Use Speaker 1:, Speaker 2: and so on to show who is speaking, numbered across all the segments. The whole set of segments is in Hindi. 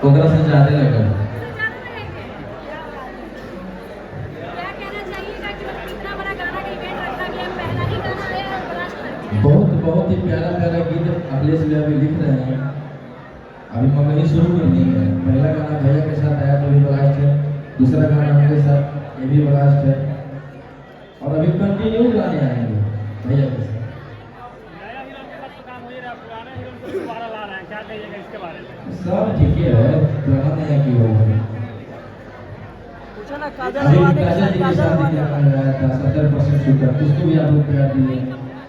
Speaker 1: ओकरा से ज्यादा लगा। बहुत ही प्यारा प्यारा गीत अखिलेश भैया भी लिख रहे हैं। अभी मंगनी शुरू करनी है। पहला गाना भैया के साथ आया तो भी ब्लास्ट है, दूसरा गाना हमारे साथ ये भी ब्लास्ट है, और अभी कंटिन्यू गाने आएंगे भैया के साथ। सब ठीक है, पुराना नया की होगा। काजल जी के साथ ही गाना गाया था 70% शुगर, उसको भी आप लोग प्यार दिए।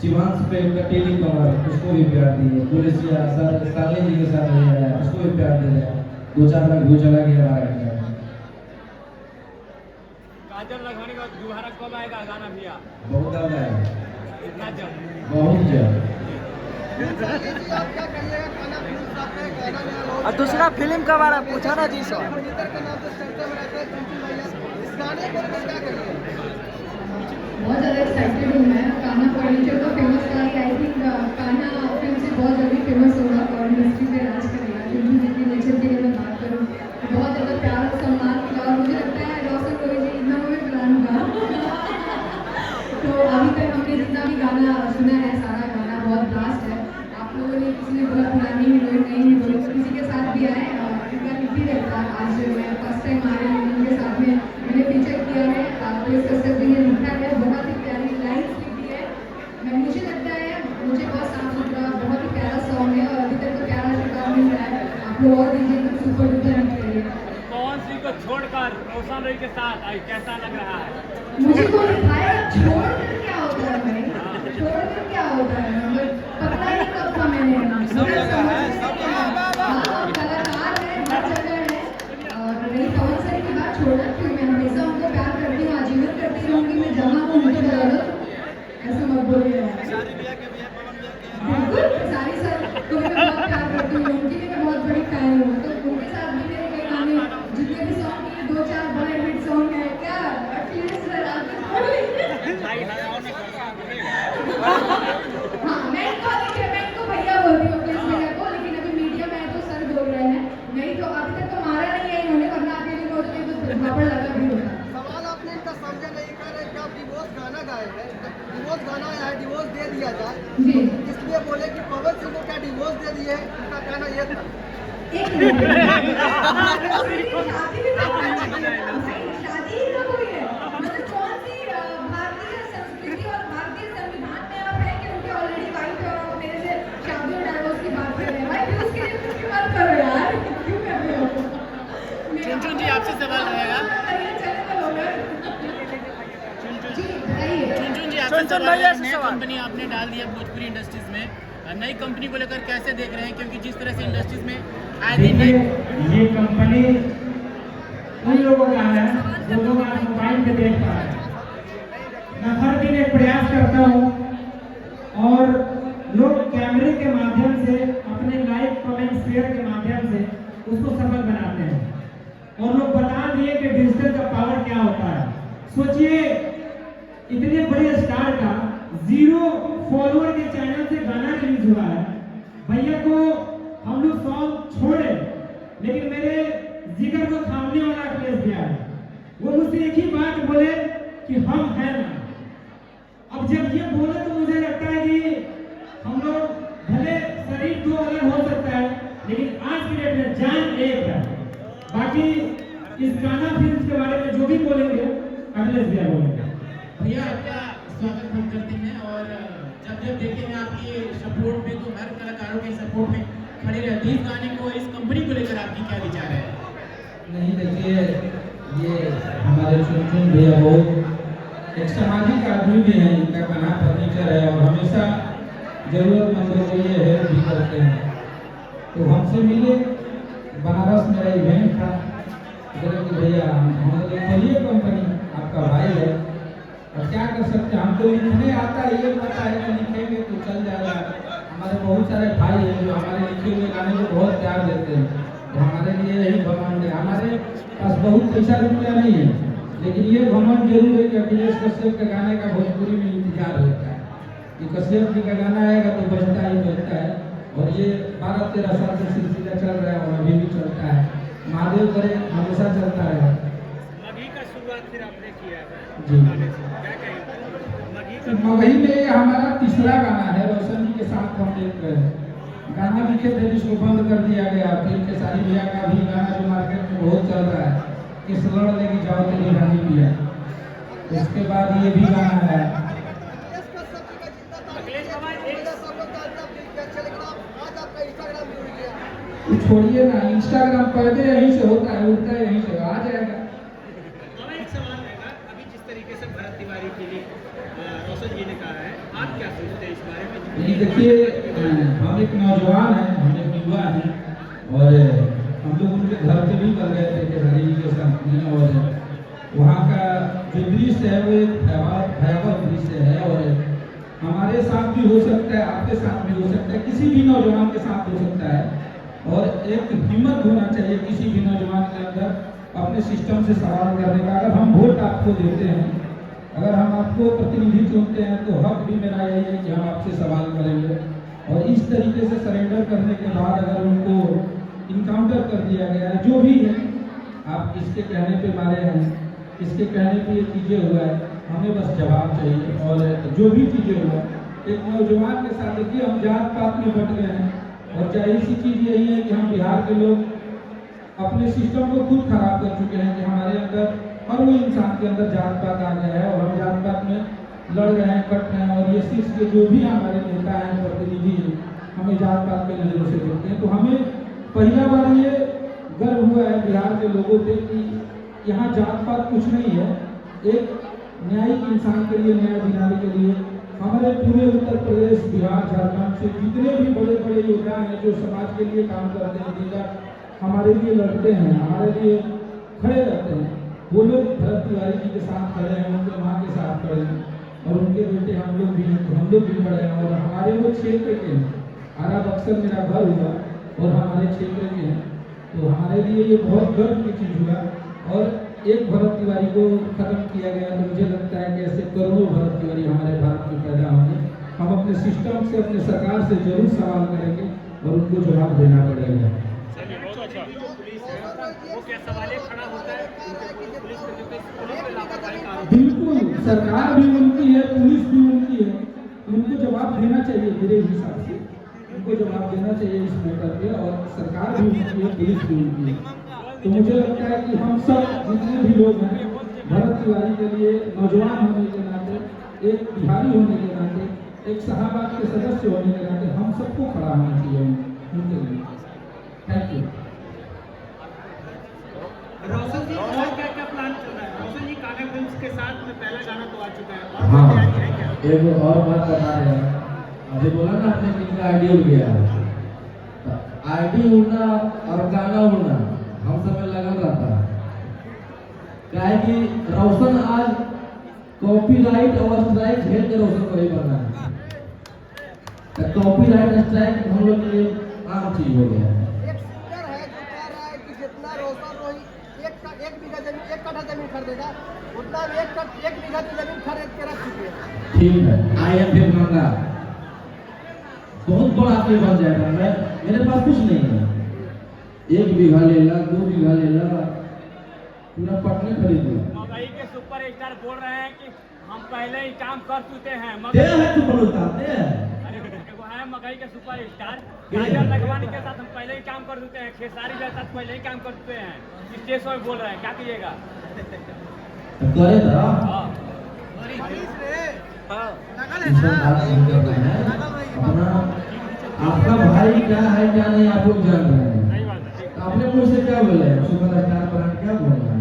Speaker 1: शिवांश पे कटेली कमर, उसको भी प्यार दिए। पुलिसिया साले जी के साथ नहीं आया, उसको भी प्यार दे दिया। 2-4 लाख व्यू चला गया हमारा गाना।
Speaker 2: काजल लगाने का दोबारा कब आएगा गाना भैया?
Speaker 1: बहुत जल्द आएगा,
Speaker 2: कितना जल्द?
Speaker 1: बहुत जल्द।
Speaker 3: और दूसरा फिल्म कब आ रहा पूछा ना जी सर।
Speaker 4: बहुत ज़्यादा एक्साइटेड हूँ मैं। कान्हा फर्नीचर का फेमस था कि आई थिंक कान्हा फिल्म से बहुत जल्दी फेमस होगा और इंडस्ट्री पे राज करेगा। क्योंकि जितनी नेचर की मैं बात करूँ बहुत ज़्यादा प्यार और सम्मान मिला और मुझे लगता है रोशन कोई जी इतना में प्लान हुआ। तो अभी तक हमने जितना भी गाना सुना है सारा गाना बहुत ब्लास्ट है। आप लोगों ने किसी ने बोला पुरानी हीरोइन नहीं हीरोइन, किसी के साथ भी आए इनका लिखी रहता है। आज मैं फर्स्ट टाइम आ रही हूँ उनके साथ में, मैंने फीचर किया है। पुलिस कश्यप जी ने लिखा है, बहुत ही प्यारी लाइन्स लिखी है। मुझे लगता है मुझे बहुत साफ सुथरा बहुत ही प्यारा सॉन्ग है और अभी तक तो प्यारा शिकार मिल रहा है। आप लोग और दीजिए तो सुपर डुपर हिट करिए।
Speaker 2: कौन सी को छोड़कर रोशन रई के साथ आई, कैसा लग रहा है?
Speaker 4: मुझे को दिखाया छोड़कर क्या होता है भाई, छोड़कर क्या होता है, मतलब पता ही कब था मैंने। कलाकार है, हर जगह है। और रही पवन सर की बात, छोड़ना क्यों, मैं हमेशा उनको प्यार करती हूँ, आजीवन करती रहूँगी। मैं जहाँ हूँ उनकी जगह ऐसा मत बोलिए। बिल्कुल सारी सर को मैं बहुत प्यार करती हूँ, उनकी भी मैं बहुत बड़ी फैन हूँ। तो उनके साथ भी मेरे कई गाने जितने भी सॉन्ग किए 2-4 बड़े हिट सॉन्ग है। क्या अखिलेश सर आपके हाँ मैं इनको भैया बोलती हूँ अखिलेश भैया को, लेकिन अभी मीडिया में है तो सर बोल रहे हैं। नहीं तो अभी तक तो मारा नहीं है इन्होंने, वरना अकेले नोट में तो भापड़ लगा भी होता।
Speaker 5: सवाल आपने इनका समझा नहीं कर रहे कि आप डिवोर्स गाना गाए हैं, डिवोर्स गाना आया है, डिवोर्स दे दिया जाए
Speaker 4: जी
Speaker 5: इसलिए बोले कि पवन सिंह को क्या डिवोर्स दे दिए, उनका कहना ये था।
Speaker 4: एक मिनट शादी भी तो शादी ही कब हुई है, मतलब कौन सी भारतीय संस्कृति और भारतीय संविधान में आप है कि उनके ऑलरेडी वाइफ है और मेरे से शादी और डाइवोर्स की बात कर रहे हैं। भाई उसके लिए कुछ भी मत करो यार, क्यों कर रहे हो?
Speaker 2: चुनचुन जी आपसे सवाल रहेगा। चुनचुन जी आपसे सवाल है, नई कंपनी आपने डाल दिया भोजपुरी इंडस्ट्रीज में, नई कंपनी को लेकर कैसे देख रहे हैं? क्योंकि जिस तरह से इंडस्ट्रीज में आए दिन
Speaker 6: देखिए ये कंपनी उन लोगों का है जो लोग आज मोबाइल पे देख पा रहे हैं। मैं हर दिन एक प्रयास करता हूँ और लोग कैमरे के माध्यम से अपने लाइक कमेंट शेयर के माध्यम से उसको सफल बनाते हैं। और लोग बता दिए कि डिजिटल का पावर क्या होता है। सोचिए इतने बड़े स्टार का 0 फॉलोअर के चैनल से गाना रिलीज हुआ है। भैया को हम लोग सॉन्ग छोड़े, लेकिन मेरे जिगर को थामने वाला अखिलेश भैया है। वो मुझसे एक ही बात बोले कि हम हैं ना। अब जब ये बोले तो मुझे लगता है कि हम लोग भले शरीर 2 अलग हो सकता है, लेकिन आज की डेट में जान एक है। बाकी इस गाना फिल्म के बारे में जो भी बोलेंगे अखिलेश भैया बोलेंगे।
Speaker 7: भैया आपका स्वागत हम करते हैं और जब देखेंगे आपकी सपोर्ट में तो हर कलाकारों के सपोर्ट में खड़े रहते हैं। इस गाने को, इस कंपनी को लेकर आपकी क्या विचार है?
Speaker 1: नहीं देखिए, ये हमारे चुनचुन भैया बहुत एक सामाजिक आदमी भी हैं। इनका कान्हा फर्नीचर है और हमेशा जरूरतमंदों को ये हेल्प भी करते हैं। तो हमसे मिले, बनारस मेरा इवेंट था, बोले कि भैया हमारे खोलिए कंपनी, आपका भाई है और क्या कर सकते हैं, हमको लिखने आता है, ये पता है कि लिखेंगे तो चल जाएगा। हमारे बहुत सारे भाई हैं जो हमारे लिखे हुए गाने को बहुत प्यार देते हैं, तो हमारे लिए यही घमंड है। हमारे पास बहुत पैसा रुपया नहीं है, लेकिन ये घमंड जरूर है कि अखिलेश कश्यप के गाने का भोजपुरी में इंतजार होता है कि कश्यप जी का गाना आएगा तो बजता ही बजता है। और ये 12-13 साल से सिलसिला चल रहा है और अभी भी चलता है। महादेव करे हमेशा चलता रहे।
Speaker 2: मगही का शुरुआत फिर आपने किया है
Speaker 1: जी।
Speaker 2: गाने से, क्या कहेंगे मगही का?
Speaker 1: मगही में ये हमारा तीसरा गाना है। रोशन जी के साथ हम एक गाना लिखे थे जिसको बंद कर दिया गया। फिर केसारी भैया का भी गाना जो मार्केट में बहुत चल रहा है, किस लड़ लेगी जाओ तेरी रानी पिया। उसके बाद ये भी गाना है।
Speaker 5: अखिलेश का सब जगह जितना
Speaker 2: अखिलेश बाबा एक
Speaker 5: सब लोग जानते हैं दिल के अच्छे, लेकिन आज आपका इंस्टाग्राम भी उड़ गया।
Speaker 1: तो छोड़िए ना, इंस्टाग्राम पैदे यहीं से होता है, उड़ता है यहीं से, आ जाएगा।
Speaker 2: हमें एक सवाल रहेगा, अभी जिस तरीके से भरत तिवारी के लिए रोशन जी ने कहा है, आप क्या सोचते हैं इस बारे में?
Speaker 1: ये देखिए, हम एक नौजवान हैं, हम एक युवा हैं और हम लोग उनके घर पे भी कर गए थे केदारी जी के साथ में। और वहाँ का जो दृश्य है वो एक भयावह दृश्य है और हमारे साथ भी हो सकता है, आपके साथ भी हो सकता है, किसी भी नौजवान के साथ हो सकता है। और एक हिम्मत होना चाहिए किसी भी नौजवान के अंदर अपने सिस्टम से सवाल करने का। अगर हम वोट आपको देते हैं, अगर हम आपको प्रतिनिधि चुनते हैं, तो हक भी मेरा यही है कि हम आपसे सवाल करेंगे। और इस तरीके से सरेंडर करने के बाद अगर उनको इनकाउंटर कर दिया गया है, जो भी है, आप किसके कहने पे मारे हैं, किसके कहने पे ये चीज़ें हुआ है, हमें बस जवाब चाहिए। और जो भी चीज़ें हुआ, एक नौजवान के साथ देखिए हम जात पात में बट गए हैं। और जाहिर सी चीज़ यही है कि हम बिहार के लोग अपने सिस्टम को खुद खराब कर चुके हैं कि हमारे अंदर हर वो इंसान के अंदर जात पात आ गया है और हम जात पात में लड़ रहे हैं, कट रहे हैं। और ये शीर्ष के जो भी हमारे नेता हैं, प्रतिनिधि हैं, हमें जात पात के नज़रों से देखते हैं। तो हमें पहला बार ये गर्व हुआ है बिहार के लोगों पे कि यहाँ जात पात कुछ नहीं है। एक न्यायिक इंसान के लिए, न्याय दिलाने के लिए हमारे पूरे उत्तर प्रदेश, बिहार, झारखंड से जितने भी बड़े बड़े योद्धा हैं जो समाज के लिए काम करते हैं, जिनका हमारे लिए लड़ते हैं, हमारे लिए खड़े रहते हैं, वो लोग भरत तिवारी जी के साथ खड़े हैं, उनके माँ के साथ खड़े हैं और उनके बेटे हम लोग भी हैं, तो हम लोग भी खड़े हैं। और हमारे वो क्षेत्र के हैं, आरा बक्सर मेरा घर हुआ और हमारे क्षेत्र के हैं, तो हमारे लिए ये बहुत गर्व की चीज़ हुआ। और एक भरत तिवारी को खत्म किया गया तो मुझे लगता है कि ऐसे करोड़ों भरत तिवारी हमारे भारत में पैदा होंगे। हम अपने सिस्टम से, अपने सरकार से जरूर सवाल करेंगे और उनको जवाब देना पड़ेगा।
Speaker 2: बहुत अच्छा। जो पुलिस है वो क्या सवाल खड़ा होता है पुलिस पे लापरवाही का आरोप?
Speaker 1: बिल्कुल, सरकार भी उनकी है, पुलिस भी उनकी है, उनको जवाब देना चाहिए। मेरे हिसाब से उनको जवाब देना चाहिए इस मैटर पे। और सरकार भी उनकी है, पुलिस भी उनकी है। तो मुझे लगता है कि हम सब जितने भी लोग हैं, भरत तिवारी के लिए नौजवान होने के नाते, एक बिहारी होने के नाते, एक शाहबाद के सदस्य होने के नाते हम सबको खड़ा होना चाहिए उनके लिए। Thank you.
Speaker 2: रोशन जी और क्या क्या प्लान चल रहा है? रोशन जी कान्हा फिल्म्स के साथ में पहला गाना तो आ चुका है, और
Speaker 8: हाँ,
Speaker 2: कोई तैयारी है क्या?
Speaker 8: एक और बात बता रहे हैं। अभी बोला ना आपने किनका आईडी उड़ गया, आईडी उड़ना और गाना उड़ना हम सब में लगन रहता है। क्या है कि रोशन आज कॉपीराइट और स्ट्राइक झेल के रोशन को ही बना है। तो कॉपीराइट स्ट्राइक हम लोग के लिए आम चीज हो गया है।
Speaker 5: एक सिंगर है जो कह रहा है कि जितना रोशन रोही एक बीघा जमीन, 1 कट्ठा जमीन खरीदेगा, उतना 1 बीघा की जमीन खरीद के रख चुके हैं।
Speaker 8: ठीक है, आई एम फिर मंगा बहुत बड़ा आदमी बन जाएगा। मेरे पास कुछ नहीं है, 1 बीघा ले ला, 2 बीघा ले ला, पूरा पटने खरीद ला।
Speaker 2: मगही के सुपर स्टार बोल रहे हैं कि हम पहले ही काम कर चुके हैं।
Speaker 8: दे है तू बोलता दे।
Speaker 2: वो है मगही के सुपर स्टार, काजल लगवाने के साथ हम पहले ही काम कर चुके हैं, खेसारी के साथ पहले ही काम कर चुके हैं। स्टेज पर बोल रहे हैं, क्या कीजिएगा?
Speaker 8: करे था
Speaker 2: हाँ
Speaker 8: अपना आपका भाई क्या है क्या नहीं आप लोग जान रहे हैं।
Speaker 2: सही बात है।
Speaker 8: आपने मुझसे क्या बोले सुपर स्टार ब्रांड क्या बोल रहे हैं?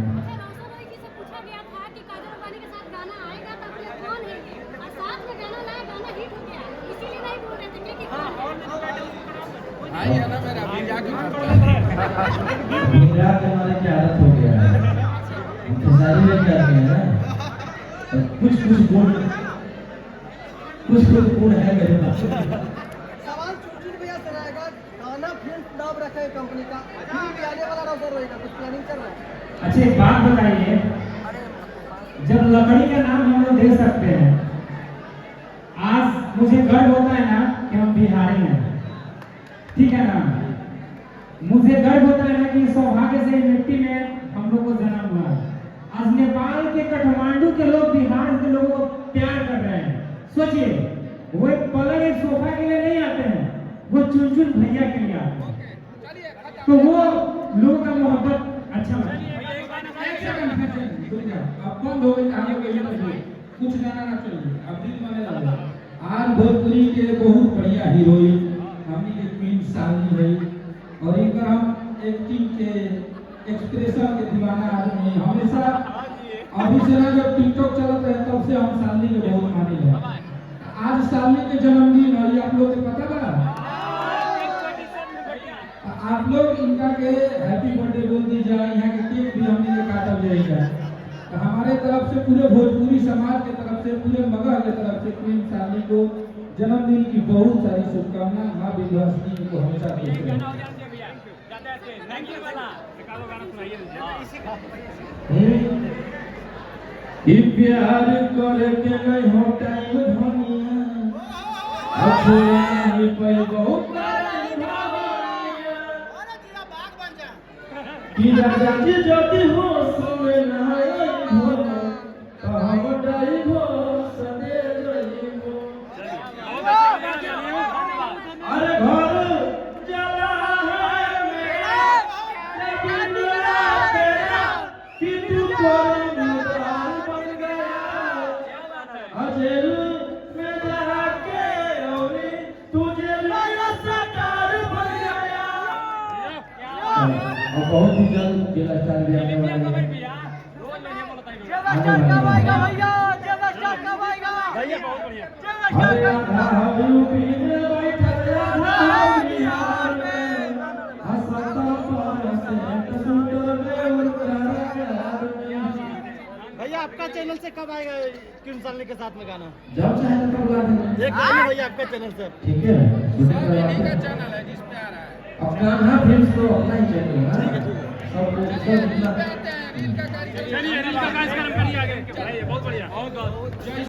Speaker 9: पूछा गया था कि काजल अडवाणी के साथ गाना आएगा तो अपने कौन है, और साथ में गाना लाया, गाना हिट हो गया, इसीलिए नहीं बोल रहे थे कि
Speaker 8: मेरा हमारे क्या आदत हो गया है, खेसारी में क्या किया है, कुछ गुण है मेरे पास।
Speaker 5: सवाल चुटकुल भैया से रहेगा, कान्हा फिल्म नाम रखा है कंपनी का, फिल्म भी आने वाला रोशन रोही का कुछ प्लानिंग चल रहा है?
Speaker 6: अच्छा एक बात बताइए, जब लकड़ी का नाम हम लोग दे सकते हैं, आज मुझे गर्व होता है ना कि हम बिहारी हैं, ठीक है ना। मुझे गर्व होता है कि सौभाग्य से मिट्टी में हम लोग को जन्म हुआ है। आज नेपाल के काठमांडू के लोग बिहार के लोगों को प्यार कर रहे हैं। सोचिए, वो एक पलंग एक सोफा के लिए नहीं आते हैं, वो चुन भैया के लिए आते हैं। तो वो लोगों का मोहब्बत अच्छा लगता है।
Speaker 1: अब बंद हो गई कहानी कही कुछ गाना ना चलिए, अब दिल माने लगे। आज भोजपुरी के बहुत बढ़िया हीरोइन हमनी के क्वीन शालिनी रही, और इनका हम एक्टिंग के एक्सप्रेशन के दीवाना आदमी हमेशा अभी से ना जब टिकटॉक चलत रहे तब से हम शालिनी के बहुत मानी है। आज शालिनी के जन्मदिन है, आप लोग को पता बा? आप लोग इनका के हैप्पी बर्थडे बोल दीजिए, यहाँ के केक भी हमने के काटल जाएगा। तो हमारे तरफ से पूरे भोजपुरी समाज के तरफ से पूरे मगह के तरफ से क्वीन शालिनी को जन्मदिन की बहुत सारी शुभकामनाएं। माँ विंध्यवासिनी को हमेशा खुश रखें। प्यार करके नहीं हो टाइम धनिया अछोड़ा नहीं पैबो कि राजा जी ज्योति हो सुने नहाए भोला हम डाई हो सदे जइबो। अरे घर जला है मेरा जब मिला तेरा कि तू कोई नदान बन गया अजेल में जाके औरी तुझे लगा सरकार बन गया। और बहुत ही जल्द जिला स्टार भी आने वाले हैं। अरे आधा यूपी में बैठल आधा बिहार में हंसता पर से सुंदर में उतार
Speaker 3: भैया आपका चैनल से कब आएगा क्वीन शालिनी के साथ में गाना?
Speaker 8: जब चाहे तब बुला देंगे।
Speaker 3: एक गाना भैया आपका चैनल से।
Speaker 8: ठीक है, का चैनल है जिस पे आ रहा है अपना फिल्म तो अपना ही चैनल है सब
Speaker 2: चलिए रील का कार्यक्रम करिए आगे। बहुत बढ़िया।